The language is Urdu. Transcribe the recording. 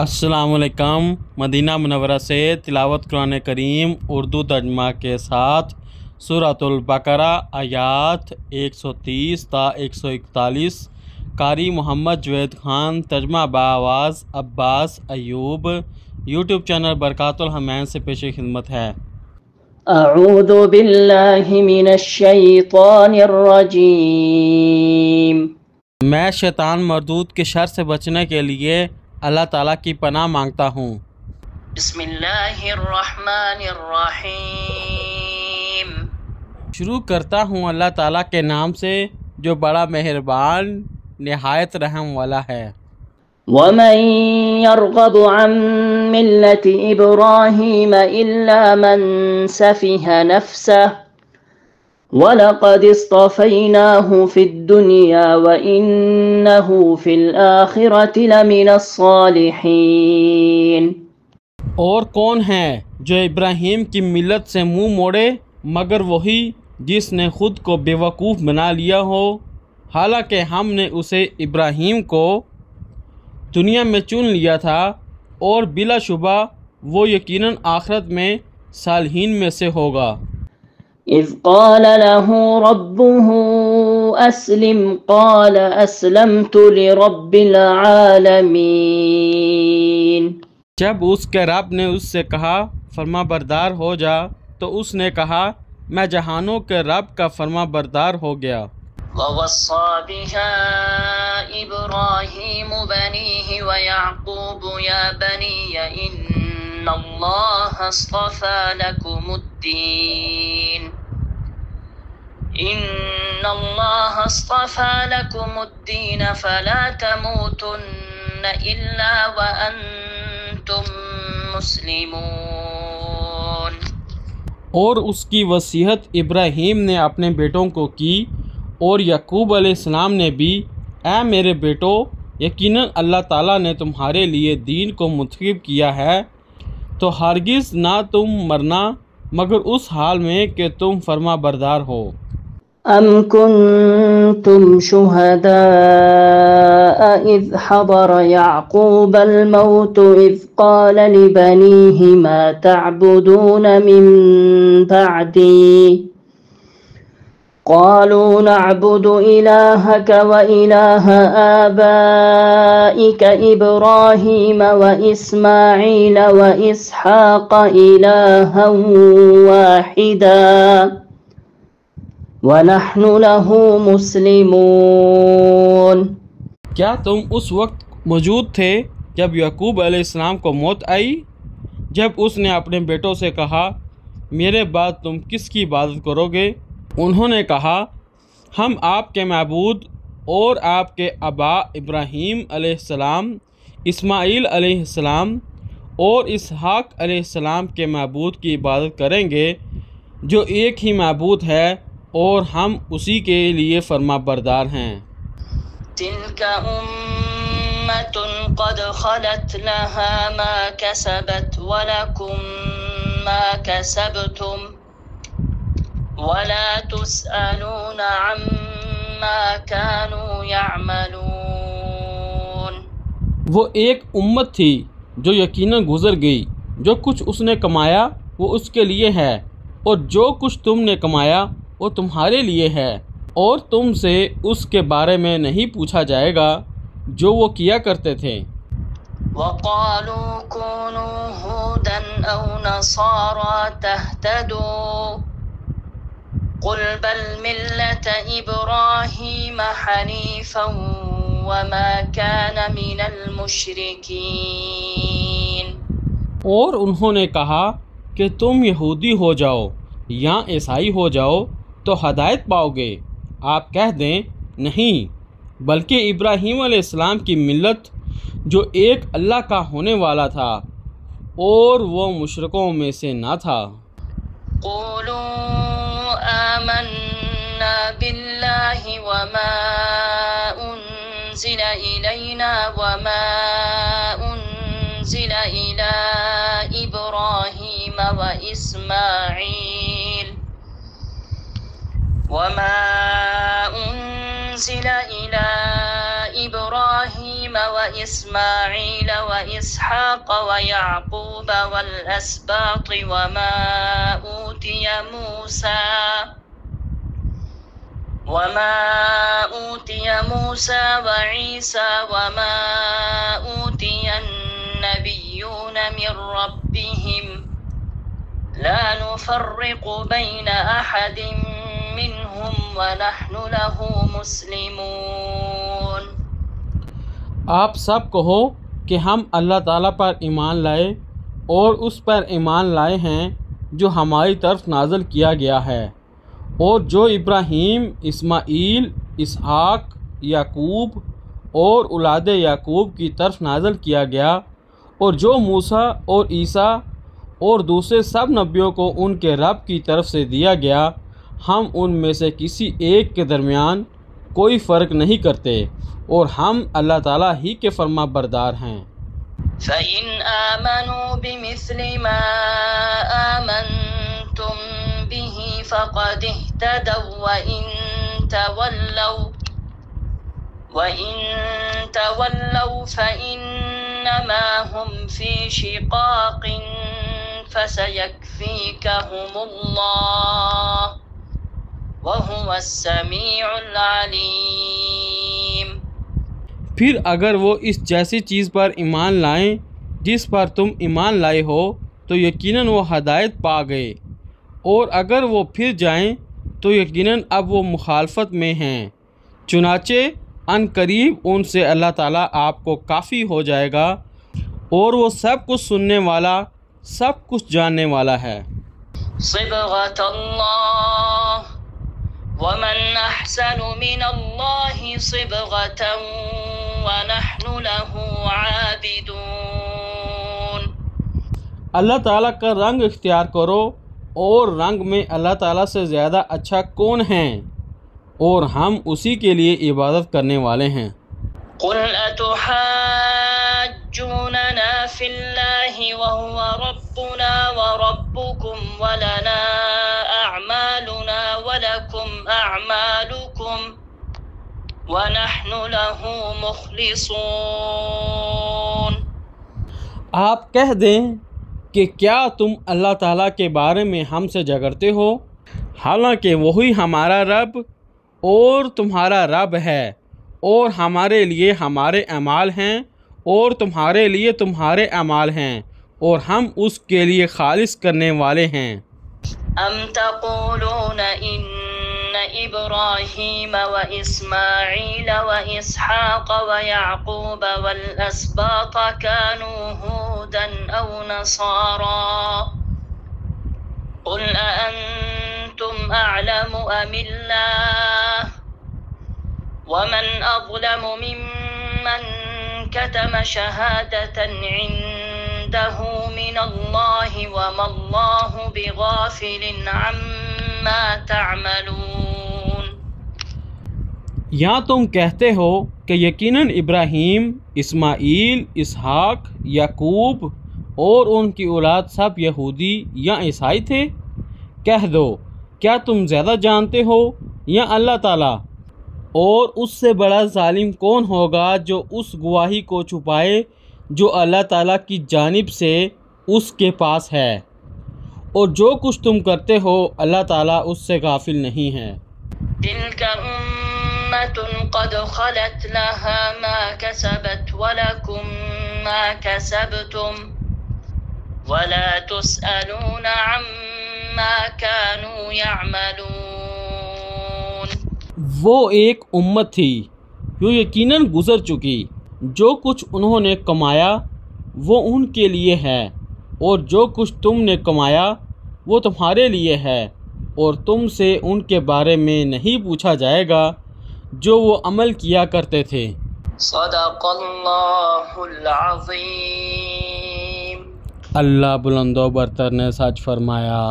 السلام علیکم۔ مدینہ منورہ سے تلاوت قرآن کریم اردو ترجمہ کے ساتھ سورۃ البقرہ آیات 130 تا 141 قاری محمد جوید خان، ترجمہ بآواز عباس ایوب، یوٹیوب چینل برکات الحمین سے پیش خدمت ہے۔ اعوذ باللہ من الشیطان الرجیم۔ میں شیطان مردود کے شر سے بچنے کے لیے اللہ تعالیٰ کی پناہ مانگتا ہوں۔ بسم اللہ الرحمن الرحیم۔ شروع کرتا ہوں اللہ تعالیٰ کے نام سے جو بڑا مہربان نہایت رحم والا ہے۔ ومن يرغب عن ملة إبراهيم إلا من سفه نفسه وَلَقَدِ اصْطَفَيْنَاهُ فِي الدُّنْيَا وَإِنَّهُ فِي الْآخِرَةِ لَمِنَ الصَّالِحِينَ۔ اور کون ہے جو ابراہیم کی ملت سے منہ موڑے مگر وہی جس نے خود کو بے وقوف بنا لیا ہو، حالانکہ ہم نے اسے ابراہیم کو دنیا میں چن لیا تھا اور بلا شبہ وہ یقیناً آخرت میں صالحین میں سے ہوگا۔ اذ قال له ربه اسلم قال اسلمت لرب العالمین۔ جب اس کے رب نے اس سے کہا فرما بردار ہو جا تو اس نے کہا میں جہانوں کے رب کا فرما بردار ہو گیا۔ وَوَصَّى بِهَا إِبْرَاهِيمُ بَنِيهِ وَيَعْقُوبُ يَا بَنِيَّ إِنَّ اللَّهَ اصْطَفَى لَكُمُ الدِّينَ فَلَا تَمُوتُنَّ إِلَّا وَأَنْتُمْ مُسْلِمُونَ۔ اور اس کی وصیت ابراہیم نے اپنے بیٹوں کو کی اور یعقوب علیہ السلام نے بھی، اے میرے بیٹو، یقیناً اللہ تعالیٰ نے تمہارے لیے دین کو منتخب کیا ہے، تو ہرگز نہ تم مرنا مگر اس حال میں کہ تم فرما بردار ہو۔ ام کنتم شہداء اذ حضر یعقوب الموت اذ قال لبنیہ ما تعبدون من بعدی قالوا نعبد إلهك وإله آبائك إبراهيم وإسماعيل وإسحاق إلها واحدا ونحن له مسلمون۔ کیا تم اس وقت موجود تھے جب یعقوب علیہ السلام کو موت آئی، جب اس نے اپنے بیٹوں سے کہا میرے بعد تم کس کی عبادت کرو گے؟ انہوں نے کہا ہم آپ کے معبود اور آپ کے آبا ابراہیم علیہ السلام، اسماعیل علیہ السلام اور اسحاق علیہ السلام کے معبود کی عبادت کریں گے جو ایک ہی معبود ہے اور ہم اسی کے لیے فرما بردار ہیں۔ تلک امۃ قد خلت لها ما کسبت ولکم ما کسبتم وَلَا تُسْأَلُونَ عَمَّا كَانُوا يَعْمَلُونَ۔ وہ ایک امت تھی جو یقیناً گزر گئی، جو کچھ اس نے کمایا وہ اس کے لیے ہے اور جو کچھ تم نے کمایا وہ تمہارے لیے ہے، اور تم سے اس کے بارے میں نہیں پوچھا جائے گا جو وہ کیا کرتے تھے۔ وَقَالُوا كُونُوا هُودًا أَوْ نَصَارَىٰ تَهْتَدُوا قل بل ملة إبراهيم حنيفا وما كان من المشركين۔ اور انہوں نے کہا کہ تم یہودی ہو جاؤ یا عیسائی ہو جاؤ تو ہدایت پاؤ گے۔ آپ کہہ دیں نہیں، بلکہ ابراہیم علیہ السلام کی ملت جو ایک اللہ کا ہونے والا تھا اور وہ مشرکوں میں سے نہ تھا۔ قولوا آمنا بالله وما أنزل إلينا وما أنزل إلى إبراهيم وإسماعيل وما أنزل إلى إبراهيم و وإسماعيل وإسحاق ويعقوب والأسباط وما أوتي موسى وعيسى وما أوتي النبيون من ربهم لا نفرق بين أحد منهم ونحن له مسلمون۔ آپ سب کہو کہ ہم اللہ تعالیٰ پر ایمان لائے اور اس پر ایمان لائے ہیں جو ہماری طرف نازل کیا گیا ہے، اور جو ابراہیم، اسماعیل، اسحاق، یعقوب اور اولاد یعقوب کی طرف نازل کیا گیا، اور جو موسیٰ اور عیسیٰ اور دوسرے سب نبیوں کو ان کے رب کی طرف سے دیا گیا، ہم ان میں سے کسی ایک کے درمیان کوئی فرق نہیں کرتے، اور ہم اللہ تعالیٰ ہی کے فرما بردار ہیں۔ فَإِنْ آمَنُوا بِمِثْلِ مَا آمَنْتُمْ بِهِ فَقَدِ اهْتَدَوْا وَإِنْ تَوَلَّوْا فَإِنَّمَا هُمْ فِي شِقَاقٍ فَسَيَكْفِيكَهُمُ اللَّهُ وَهُوَ السَّمِيعُ الْعَلِيمُ۔ پھر اگر وہ اس جیسی چیز پر ایمان لائیں جس پر تم ایمان لائے ہو تو یقیناً وہ ہدایت پا گئے، اور اگر وہ پھر جائیں تو یقیناً اب وہ مخالفت میں ہیں، چنانچہ ان قریب ان سے اللہ تعالیٰ آپ کو کافی ہو جائے گا، اور وہ سب کچھ سننے والا، سب کچھ جاننے والا ہے۔ صبغة الله ومن أحسن من الله صبغة ونحن له عابدون۔ اللہ تعالیٰ کا رنگ اختیار کرو، اور رنگ میں اللہ تعالیٰ سے زیادہ اچھا کون ہیں، اور ہم اسی کے لیے عبادت کرنے والے ہیں۔ قل أتحاجوننا في الله وهو ربنا وربكم ولنا أعمالنا ولكم أعمالكم ونحن له مخلصون۔ آپ کہہ دیں کہ کیا تم اللہ تعالیٰ کے بارے میں ہم سے جھگڑتے ہو، حالانکہ وہی ہمارا رب اور تمہارا رب ہے، اور ہمارے لیے ہمارے اعمال ہیں اور تمہارے لیے تمہارے اعمال ہیں، اور ہم اس کے لیے خالص کرنے والے ہیں۔ ام تقولون ان ابراہیم واسماعیل واسحاق ویعقوب والاسباط كانوا هودا او نصارا قل أأنتم أعلم أم الله ومن أظلم ممن كتم شهادة عنده من الله وما الله بغافل عما تعملون۔ یا تم کہتے ہو کہ یقیناً ابراہیم، اسماعیل، اسحاق، یعقوب اور ان کی اولاد سب یہودی یا عیسائی تھے؟ کہہ دو کیا تم زیادہ جانتے ہو یا اللہ تعالیٰ؟ اور اس سے بڑا ظالم کون ہوگا جو اس گواہی کو چھپائے جو اللہ تعالیٰ کی جانب سے اس کے پاس ہے، اور جو کچھ تم کرتے ہو اللہ تعالیٰ اس سے غافل نہیں ہے۔ تلك أمة قد خلت لها ما كسبت ولكم ما كسبتم ولا تسألون عما كانوا يعملون۔ وہ ایک امت تھی جو یقیناً گزر چکی، جو کچھ انہوں نے کمایا وہ ان کے لیے ہے، اور جو کچھ تم نے کمایا وہ تمہارے لیے ہے، اور تم سے ان کے بارے میں نہیں پوچھا جائے گا جو وہ عمل کیا کرتے تھے۔ صدق اللہ العظیم۔ اللہ بلند و برتر نے سچ فرمایا۔